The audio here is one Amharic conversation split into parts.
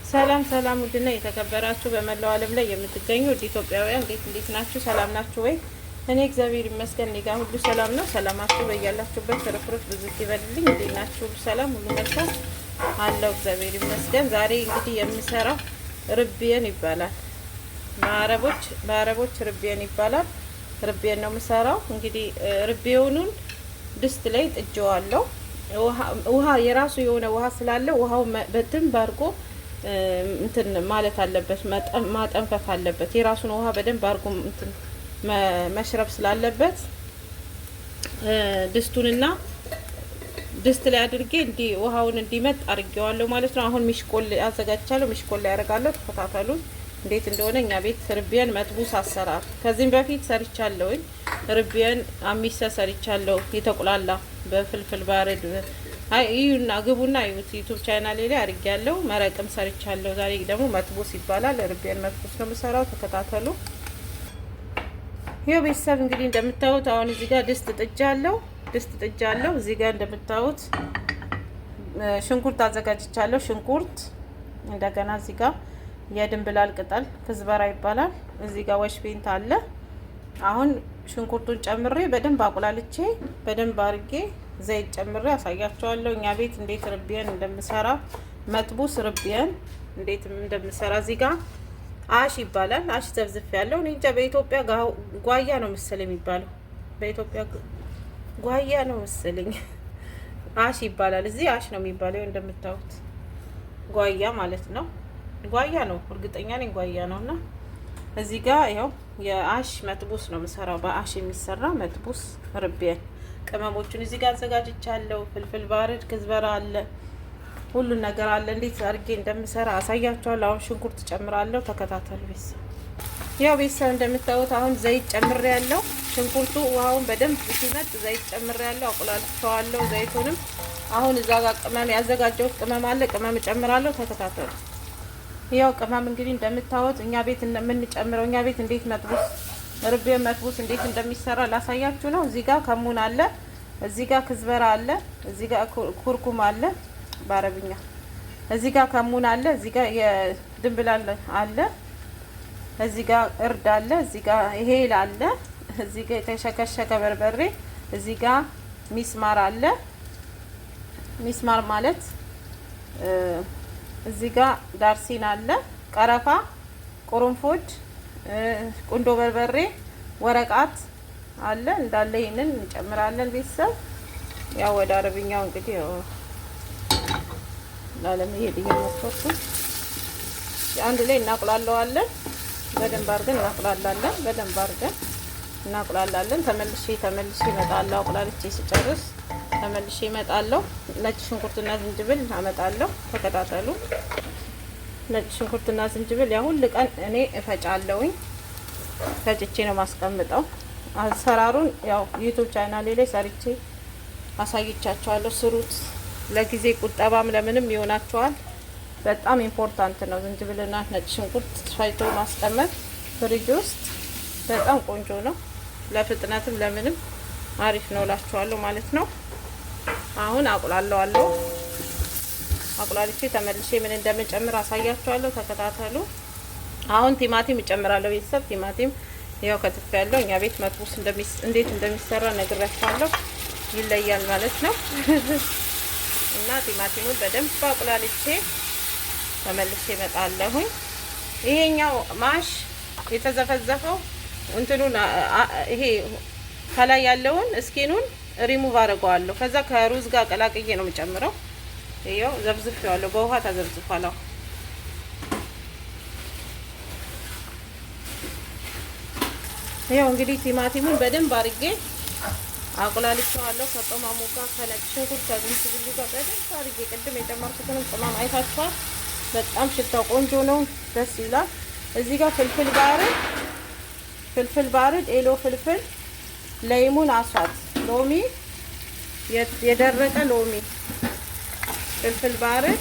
ሰላም ሰላም ውድና የተከበራችሁ በመላው ዓለም ላይ የምትገኙ ውድ ኢትዮጵያውያን እንዴት ናችሁ? ሰላም ናችሁ ወይ? እኔ እግዚአብሔር ይመስገን እኔ ጋር ሁሉ ሰላም ነው። ሰላማችሁ በያላችሁበት ፍርፍሩት ብዙ ይበልልኝ። እንዴት ናችሁ? ሁሉ ሰላም፣ ሁሉ መልካም አለው። እግዚአብሔር ይመስገን። ዛሬ እንግዲህ የምሰራው ርብየን ይባላል። በአረቦች ርብየን ይባላል። ርብየን ነው የምሰራው። እንግዲህ ርብየውኑን ድስት ላይ ጥጄዋለሁ። ውሃ የራሱ የሆነ ውሃ ስላለ ውሃው በደንብ አድርጎ እንትን ማለት አለበት፣ ማጠንፈፍ አለበት። የራሱን ውሃ በደንብ አድርጎ እንትን መሽረብ ስላለበት ድስት ላይ አድርጌ ውሃውን እንዲመጥ አድርጌዋለሁ ማለት ነው። አሁን ሚሽቆል አዘጋጅቻለሁ። ሚሽቆል ላይ ያደርጋለሁ። ተከታተሉ እንዴት እንደሆነ። እኛ ቤት ርብየን መጥቡስ አሰራር ከዚህም በፊት ሰርቻለሁኝ። ርብየን አሚሳ ሰርቻለሁ። የተቆላላ በፍልፍል ባረድ ይዩና ግቡና ይዩት። ዩቲዩብ ቻናሌ ላይ አድርጌያለሁ። መረቅም ሰርቻለሁ። ዛሬ ደግሞ መጥቡስ ይባላል። ርብየን መጥቡስ ነው የምሰራው። ተከታተሉ። ይኸው ቤተሰብ እንግዲህ እንደምታዩት አሁን እዚህ ጋር ድስት ጥጃለሁ። እዚህ ጋር እንደምታዩት ሽንኩርት አዘጋጅቻለሁ። ሽንኩርት እንደገና እዚህ ጋር የድንብላል ቅጠል ክዝበራ ይባላል። እዚህ ጋር ወሽፔንት አለ። አሁን ሽንኩርቱን ጨምሬ በደንብ አቁላልቼ በደንብ አድርጌ ዘይት ጨምሬ አሳያቸዋለሁ። እኛ ቤት እንዴት ርብየን እንደምሰራ መጥቡስ ርብየን እንዴት እንደምሰራ። እዚህ ጋር አሽ ይባላል። አሽ ዘብዝፍ ያለው እኔ እንጃ። በኢትዮጵያ ጓያ ነው መሰለኝ የሚባለው። በኢትዮጵያ ጓያ ነው መሰለኝ። አሽ ይባላል። እዚህ አሽ ነው የሚባለው። እንደምታዩት ጓያ ማለት ነው። ጓያ ነው እርግጠኛ ነኝ ጓያ ነውና እዚህ ጋር ይኸው የአሽ መጥቡስ ነው የምሰራው። በአሽ የሚሰራ መጥቡስ ርብየን ቅመሞቹን እዚህ ጋር አዘጋጅቻለሁ። ፍልፍል ባረድ ክዝበራ አለ፣ ሁሉን ነገር አለ። እንዴት አድርጌ እንደምሰራ አሳያችኋለሁ። አሁን ሽንኩርት ጨምራለሁ። ተከታተሉ ቤተሰብ። ያው ቤተሰብ እንደምታዩት አሁን ዘይት ጨምሬያለሁ። ሽንኩርቱ ውሃውን በደንብ ሲመጥ ዘይት ጨምሬያለሁ። አቁላልቼዋለሁ ዘይቱንም። አሁን እዛ ጋር ቅመም ያዘጋጀሁት ቅመም አለ። ቅመም ጨምራለሁ። ተከታተሉ። ያው ቅመም እንግዲህ እንደምታዩት እኛ ቤት የምንጨምረው እኛ ቤት እንዴት መጥቡስ ርብየን መጥቡስ እንዴት እንደሚሰራ ላሳያችሁ ነው። እዚህ ጋር ከሙን አለ፣ እዚህ ጋር ክዝበራ አለ፣ እዚህ ጋር ኩርኩም አለ በአረብኛ፣ እዚህ ጋር ከሙን አለ፣ እዚህ ጋር የድንብላል አለ፣ እዚህ ጋር እርድ አለ፣ እዚህ ጋር ሄል አለ፣ እዚህ ጋር የተሸከሸከ በርበሬ፣ እዚህ ጋር ሚስማር አለ። ሚስማር ማለት እዚህ ጋር ዳርሲን አለ፣ ቀረፋ፣ ቁርንፉድ፣ ቁንዶ በርበሬ፣ ወረቃት አለ እንዳለ። ይሄንን እንጨምራለን ቤተሰብ። ያው ወደ አረብኛው እንግዲህ ላለመሄድ እየሞከርኩ አንድ ላይ እናቁላለዋለን። በደንብ አድርገን እናቁላላለን። ተመልሼ እመጣለሁ። አቁላልቼ ስጨርስ ተመልሼ እመጣለሁ። ነጭ ሽንኩርትና ዝንጅብል አመጣለሁ። ተከታተሉ። ነጭ ሽንኩርትና ዝንጅብል ያው ሁሉ ቀን እኔ እፈጫለሁኝ። ፈጭቼ ነው ማስቀምጠው። አሰራሩን ያው ዩቲዩብ ቻናሌ ላይ ሰርቼ አሳይቻችኋለሁ። ስሩት። ለጊዜ ቁጠባም ለምንም ይሆናችኋል። በጣም ኢምፖርታንት ነው። ዝንጅብልና ነጭ ሽንኩርት ፈጭቶ ማስቀመጥ ፍሪጅ ውስጥ በጣም ቆንጆ ነው። ለፍጥነትም ለምንም አሪፍ ነው እላችኋለሁ ማለት ነው። አሁን አቁላለዋለሁ። አቁላልቼ ተመልሼ ምን እንደምጨምር አሳያችኋለሁ። ተከታተሉ። አሁን ቲማቲም እጨምራለሁ ቤተሰብ። ቲማቲም ያው ከትፍ ያለው እኛ ቤት መጥቡስ እንዴት እንደሚሰራ ነግራችኋለሁ። ይለያል ማለት ነው። እና ቲማቲሙን በደንብ አቁላልቼ ተመልሼ እመጣለሁኝ። ይሄኛው ማሽ የተዘፈዘፈው እንትኑን ይሄ ከላይ ያለውን እስኪኑን ሪሙቭ አድርገዋለሁ። ከዛ ከሩዝ ጋር ቀላቅዬ ነው የምጨምረው። ይሄው ዘብዝፌዋለሁ። በውሃ ተዘብዝፏል። ይሄው እንግዲህ ቲማቲሙን በደንብ አድርጌ አቁላልቼዋለሁ። ከቅመሙ ጋር ከነጭ ሽንኩርት ከዝንጅብሉ ጋር በደንብ አድርጌ ቅድም የጨመርኩትን ቅመም አይታችኋል። በጣም ሽታው ቆንጆ ነው፣ ደስ ይላል። እዚህ ጋር ፍልፍል ባርድ ኤሎ ፍልፍል፣ ለይሙን አሷት፣ ሎሚ፣ የደረቀ ሎሚ፣ ፍልፍል ባርድ፣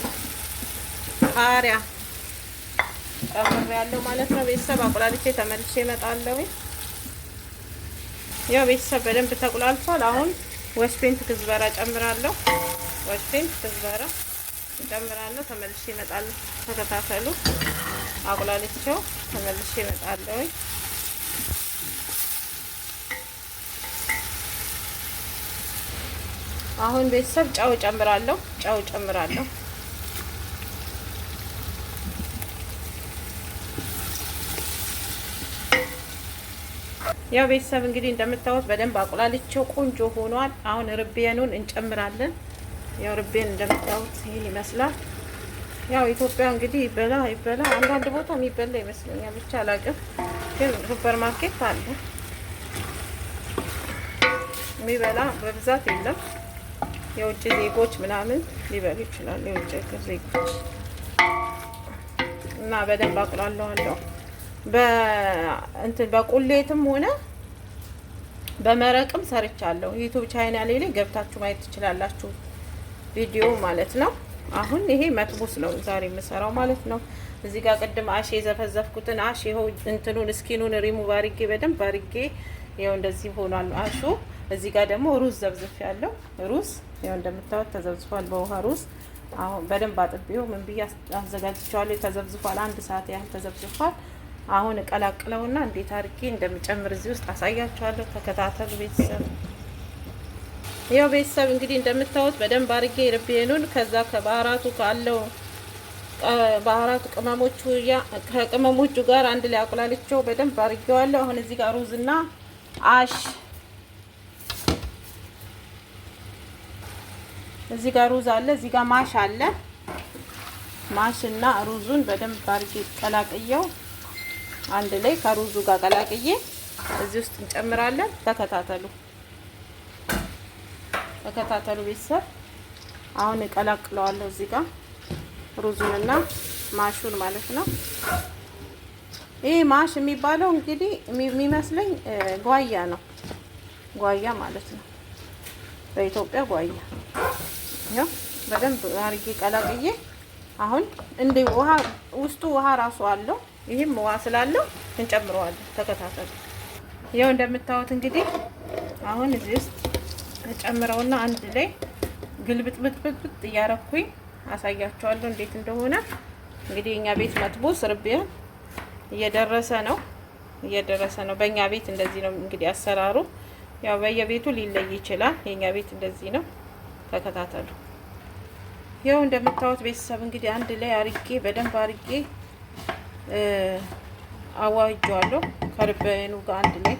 ቃሪያ ጨምሬያለሁ ማለት ነው ቤተሰብ። አቁላልቼ ተመልሼ እመጣለሁ። ያው ቤተሰብ በደንብ ተቁላልቷል። አሁን ወሽፔንት ክዝበራ ጨምራለሁ። ወሽፔንት ክዝበራ እንጨምራለሁ። ተመልሼ እመጣለሁ። ተከታተሉ። አቁላልቼው ተመልሼ እመጣለሁ። አሁን ቤተሰብ ጨው ጨምራለሁ። ያው ቤተሰብ እንግዲህ እንደምታዩት በደንብ አቁላልቼው ቆንጆ ሆኗል። አሁን ርቤኑን እንጨምራለን። ያው ርቤን እንደምታዩት ይሄን ይመስላል። ያው ኢትዮጵያ እንግዲህ ይበላ አንዳንድ ቦታ የሚበላ ይመስለኛል፣ ብቻ አላውቅም፣ ግን ሱፐር ማርኬት አለ። የሚበላ በብዛት የለም። የውጭ ዜጎች ምናምን ሊበሉ ይችላሉ፣ የውጭ ዜጎች እና በደንብ አቁላለዋለሁ። በቁሌትም ሆነ በመረቅም ሰርቻለሁ። ዩቲዩብ ቻናሌ ላይ ገብታችሁ ማየት ትችላላችሁ፣ ቪዲዮ ማለት ነው። አሁን ይሄ መጥቡስ ነው ዛሬ የምሰራው ማለት ነው። እዚህ ጋር ቅድም አሽ የዘፈዘፍኩትን አሽ ይኸው እንትኑን እስኪኑን ሪሙቭ አድርጌ በደንብ አድርጌ ይኸው እንደዚህ ሆኗል አሹ። እዚህ ጋር ደግሞ ሩዝ ዘብዝፍ ያለው ሩዝ ይኸው እንደምታዩት ተዘብዝፏል በውሃ ሩዝ። አሁን በደንብ አጥቤው ምን ብዬ አዘጋጅቼዋለሁ። ተዘብዝፏል፣ 1 ሰዓት ያህል ተዘብዝፏል። አሁን እቀላቅለውና እንዴት አድርጌ እንደምጨምር እዚህ ውስጥ አሳያችኋለሁ። ተከታተሉ ቤተሰብ። ያው ቤተሰብ እንግዲህ እንደምታዩት በደንብ አድርጌ ርቤኑን ከዛ ከባህራቱ ካለው ባህራቱ ከቅመሞቹ ጋር አንድ ላይ አቁላልቼው በደንብ አድርጌዋለሁ። አሁን እዚህ ጋር ሩዝና አሽ እዚህ ጋር ሩዝ አለ፣ እዚህ ጋር ማሽ አለ። ማሽና ሩዙን በደንብ አድርጌ ቀላቅየው አንድ ላይ ከሩዙ ጋር ቀላቅዬ እዚህ ውስጥ እንጨምራለን። ተከታተሉ ቤተሰብ። አሁን እቀላቅለዋለሁ እዚህ ጋር ሩዙንና ማሹን ማለት ነው። ይሄ ማሽ የሚባለው እንግዲህ የሚመስለኝ ጓያ ነው፣ ጓያ ማለት ነው። በኢትዮጵያ ጓያ። ያው በደንብ አድርጌ ቀላቅዬ አሁን እንደ ውሃ ውስጡ ውሃ ራሱ አለው። ይሄም ውሃ ስላለው እንጨምረዋለን። ተከታተሉ። ያው እንደምታዩት እንግዲህ አሁን እዚህ ውስጥ ጨምረውና አንድ ላይ ግልብጥብጥብጥ እያረኩኝ አሳያቸዋለሁ እንዴት እንደሆነ። እንግዲህ እኛ ቤት መጥቡስ ርቤን እየደረሰ ነው። በእኛ ቤት እንደዚህ ነው እንግዲህ አሰራሩ። ያው በየቤቱ ሊለይ ይችላል። የኛ ቤት እንደዚህ ነው። ተከታተሉ። ያው እንደምታዩት ቤተሰብ እንግዲህ አንድ ላይ አርጌ በደንብ አርጌ አዋህጄዋለሁ ከርቤኑ ጋር አንድ ላይ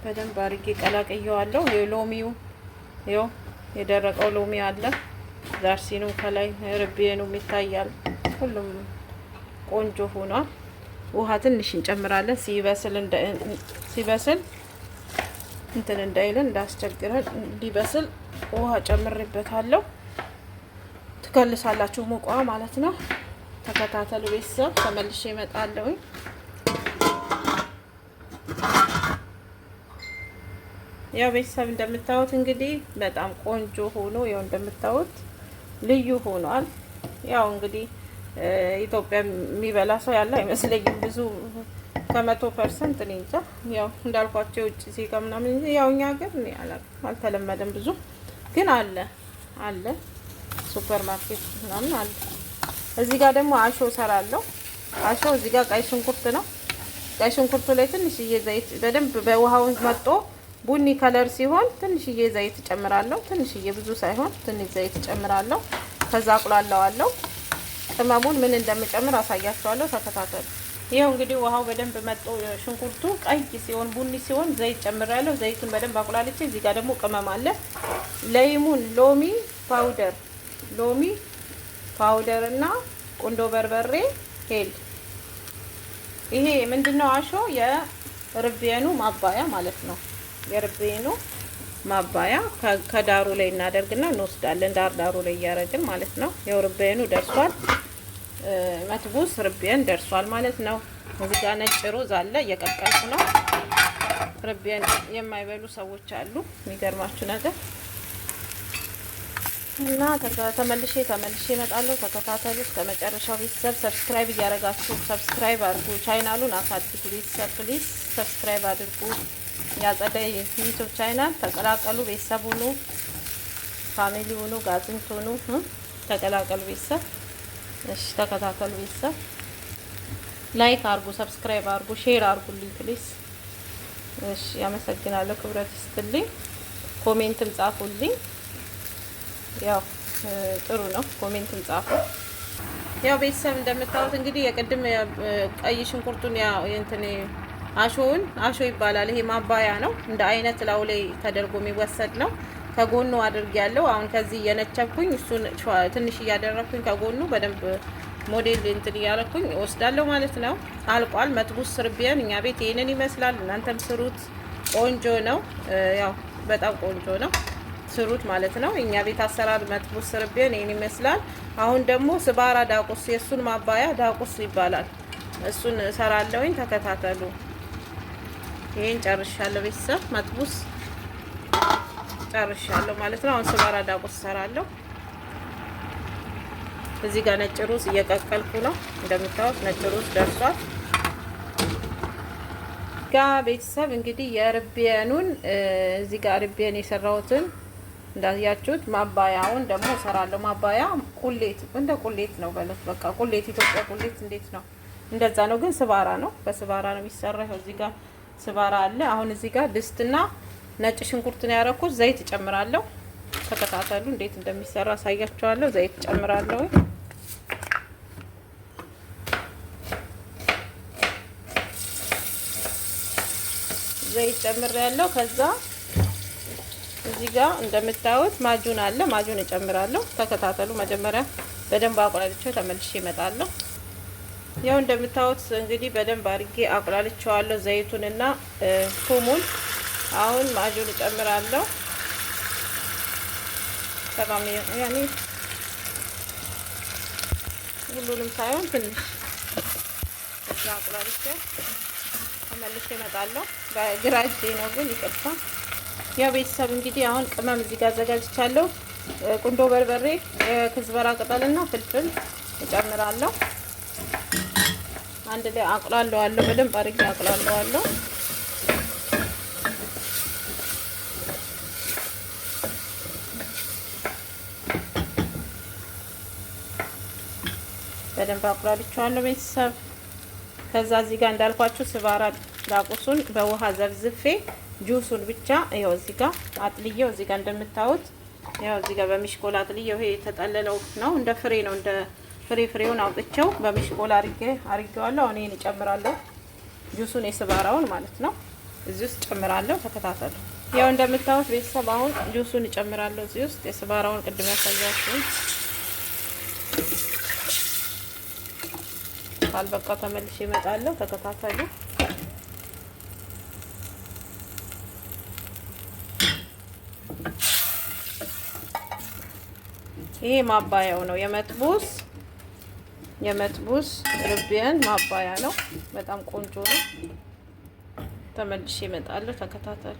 በደንብ አርጌ ቀላቅየዋለሁ። የሎሚው ያው የደረቀው ሎሚ አለ፣ ዛርሲኑ ከላይ ርቤኑ ይታያል። ሁሉም ቆንጆ ሆኗል። ውሃ ትንሽ እንጨምራለን ሲበስል እንትን እንዳይለን እንዳስቸግረን እንዲበስል ውሃ ጨምሬበታለሁ። ትከልሳላችሁ ሙቋ ማለት ነው። ተከታተሉ ቤተሰብ። ተመልሼ እመጣለሁ። ያው ቤተሰብ እንደምታዩት እንግዲህ በጣም ቆንጆ ሆኖ ያው እንደምታዩት ልዩ ሆኗል። ያው እንግዲህ ኢትዮጵያ የሚበላ ሰው ያለ አይመስለኝም ብዙ ከ100% እኔ እንጃ። ያው እንዳልኳቸው የውጭ ዜጋ ምናምን ያው እኛ ሀገር እኔ አልተለመደም ብዙ፣ ግን አለ ሱፐር ማርኬት ምናምን አለ። እዚህ ጋር ደግሞ አሾ ሰራለሁ። አሾ እዚህ ጋር ቀይ ሽንኩርት ነው። ቀይ ሽንኩርቱ ላይ ትንሽዬ ዘይት በደንብ በውሃው መጥቶ ቡኒ ከለር ሲሆን ትንሽዬ ዘይት ጨምራለሁ። ትንሽዬ ብዙ ሳይሆን ትንሽ ዘይት ጨምራለሁ። ከዛ አቁላለዋለሁ። ቅመሙን ምን እንደምጨምር አሳያችኋለሁ። ተከታተሉ። ይሄው እንግዲህ ውሃው በደንብ መጥቶ ሽንኩርቱ ቀይ ሲሆን ቡኒ ሲሆን ዘይት ጨምራለሁ። ዘይቱን በደንብ አቁላልቼ እዚህ ጋር ደግሞ ቅመም አለ። ሎሚ ፓውደር እና ቁንዶ በርበሬ ሄል። ይሄ ምንድነው? አሾ የርቤኑ ማባያ ማለት ነው። የርቤኑ ማባያ ከዳሩ ላይ እናደርግና እንወስዳለን። ዳሩ ላይ እያደረግን ማለት ነው። ያው ርቤኑ ደርሷል። መጥቡስ ርቤን ደርሷል ማለት ነው። እዚህ ጋር ነጭ ሩዝ አለ፣ እየቀቀልኩ ነው። ርቤን የማይበሉ ሰዎች አሉ፣ የሚገርማችሁ ነገር እና ተመልሼ እመጣለሁ። ተከታተሉ እስከ መጨረሻው ቤተሰብ። ሰብስክራይብ እያደረጋችሁ ሰብስክራይብ አድርጉ፣ ቻናሉን አሳድጉ ቤተሰብ። ፕሊዝ ሰብስክራይብ አድርጉ። ያጸደይ ዩቲዩብ ቻናል ተቀላቀሉ፣ ቤተሰብ ሁኑ፣ ፋሚሊ ሁኑ፣ ጋዝንት ሁኑ። ተቀላቀሉ ቤተሰብ። እሺ ተከታተሉ ቤተሰብ። ላይክ አርጉ፣ ሰብስክራይብ አርጉ፣ ሼር አርጉልኝ ፕሊዝ። እሺ ያመሰግናለሁ። ክብረት ይስጥልኝ። ኮሜንትም ጻፉልኝ። ያው ጥሩ ነው። ኮሜንትም ጻፉ። ያው ቤተሰብ እንደምታዩት እንግዲህ የቅድም ቀይ ሽንኩርቱን ያው እንትን አሾ ይባላል። ይሄ ማባያ ነው። እንደ አይነት ላው ላይ ተደርጎ የሚወሰድ ነው። ከጎኑ አድርግ ያለው አሁን ከዚህ እየነቸብኩኝ እሱን ትንሽ እያደረኩኝ ከጎኑ በደንብ ሞዴል እንትን እያለኩኝ ወስዳለሁ ማለት ነው። አልቋል። መጥቡስ ስርቢያን እኛ ቤት ይሄንን ይመስላል። እናንተም ስሩት። ቆንጆ ነው። ያው በጣም ቆንጆ ነው። ስሩት ማለት ነው። እኛ ቤት አሰራር መጥቡስ ስርቢያን ይሄን ይመስላል። አሁን ደግሞ ስባራ ዳቁስ የሱን ማባያ ዳቁስ ይባላል። እሱን እሰራለሁኝ። ተከታተሉ። ይሄን ጨርሻለሁ ቤተሰብ። መጥቡስ ጨርሻለሁ ማለት ነው። አሁን ስባራ ዳቁስ እሰራለሁ። እዚህ ጋር ነጭ ሩዝ እየቀቀልኩ ነው። እንደምታዩት ነጭ ሩዝ ደርሷል። ቤተሰብ እንግዲህ የርቢያኑን እዚህ ጋር ርቢያን የሰራሁትን እንዳያችሁት ማባያውን ደግሞ እሰራለሁ። ማባያ ቁሌት እንደ ቁሌት ነው በለት በቃ ቁሌት ኢትዮጵያ ቁሌት እንዴት ነው? እንደዛ ነው፣ ግን ስባራ ነው። በስባራ ነው የሚሰራው። እዚህ ጋር ስባራ አለ። አሁን እዚህ ጋር ድስትና ነጭ ሽንኩርት ነው ያደረኩት። ዘይት እጨምራለሁ። ተከታተሉ እንዴት እንደሚሰራ አሳያችኋለሁ። ዘይት እጨምራለሁ። ዘይት ጨምሬያለሁ። ከዛ እዚህ ጋር እንደምታዩት ማጁን አለ። ማጁን እጨምራለሁ። ተከታተሉ። መጀመሪያ በደንብ አቁላልቼው ተመልሼ እመጣለሁ። ያው እንደምታዩት እንግዲህ በደንብ አድርጌ አቁላልቼዋለሁ ዘይቱንና ቱሙን። አሁን ማጁን እጨምራለሁ። ተማም ያኔ ሁሉንም ሳይሆን ትንሽ አቁላልቼው ተመልሼ እመጣለሁ። በግራ እጄ ነው ግን ይቅርታ። ያው ቤተሰብ እንግዲህ አሁን ቅመም እዚህ ጋር አዘጋጅቻለሁ። ቁንዶ በርበሬ፣ ክዝበራ ቅጠልና ፍልፍል እጨምራለሁ። አንድ ላይ አቁላለዋለሁ። በደንብ አድርጌ አቁላለዋለሁ። በደንብ አቁላልቼዋለሁ ቤተሰብ። ከዛ እዚህ ጋር እንዳልኳችሁ ስባራ ዳቁሱን በውሃ ዘብዝፌ ጁሱን ብቻ ይኸው እዚህ ጋር አጥልየው እዚህ ጋር እንደምታዩት ይኸው እዚህ ጋር በሚሽኮላ አጥልየው ይሄ የተጠለለው ነው። እንደ ፍሬ ነው። እንደ ፍሬውን አውጥቼው በሚሽኮላ አርጌዋለሁ። አሁን ይሄን እጨምራለሁ። ጁሱን የስባራውን ማለት ነው እዚህ ውስጥ እጨምራለሁ። ተከታተሉ። ያው እንደምታዩት ቤተሰብ አሁን ጁሱን እጨምራለሁ እዚህ ውስጥ የስባራውን ቅድም ያሳያችሁ። ካልበቃ ተመልሼ እመጣለሁ። ተከታተሉ። ይሄ ማባያው ነው። የመጥቡስ ርቢያን ማባያ ነው። በጣም ቆንጆ ነው። ተመልሼ እመጣለሁ። ተከታተሉ።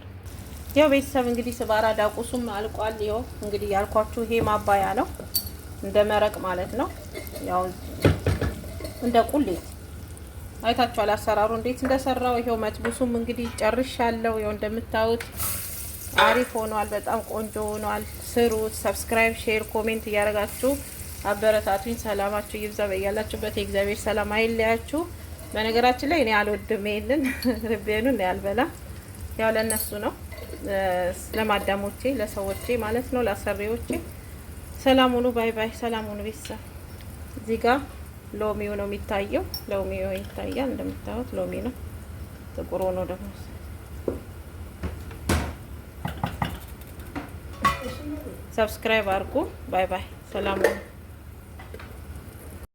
ያው ቤተሰብ እንግዲህ ስባራ ዳቁሱም አልቋል። ይኸው እንግዲህ ያልኳችሁ ይሄ ማባያ ነው። እንደ መረቅ ማለት ነው። ያው እንደ ቁሌት አይታችኋል አሰራሩ እንዴት እንደሰራው። ይሄው መጥቡሱም እንግዲህ ጨርሻለሁ። ይሄው እንደምታዩት አሪፍ ሆኗል። በጣም ቆንጆ ሆኗል። ስሩት። ሰብስክራይብ፣ ሼር፣ ኮሜንት እያደረጋችሁ አበረታቱኝ። ሰላማችሁ ይብዛ በያላችሁበት። የእግዚአብሔር ሰላም አይለያችሁ። በነገራችን ላይ እኔ አልወድም ይሄንን ርቢያኑን ያልበላ ያው ለነሱ ነው፣ ለማዳሞቼ ለሰዎቼ ማለት ነው፣ ለአሰሪዎቼ። ሰላም ሁኑ። ባይ ባይ። ሰላም ሁኑ ቤተሰብ። እዚህ ጋር ሎሚው ነው የሚታየው። ሎሚው ይታያል እንደምታዩት ሎሚ ነው። ጥቁር ሆኖ ደግሞ ሰብስክራይብ አድርጉ። ባይ ባይ። ሰላም ሁኑ።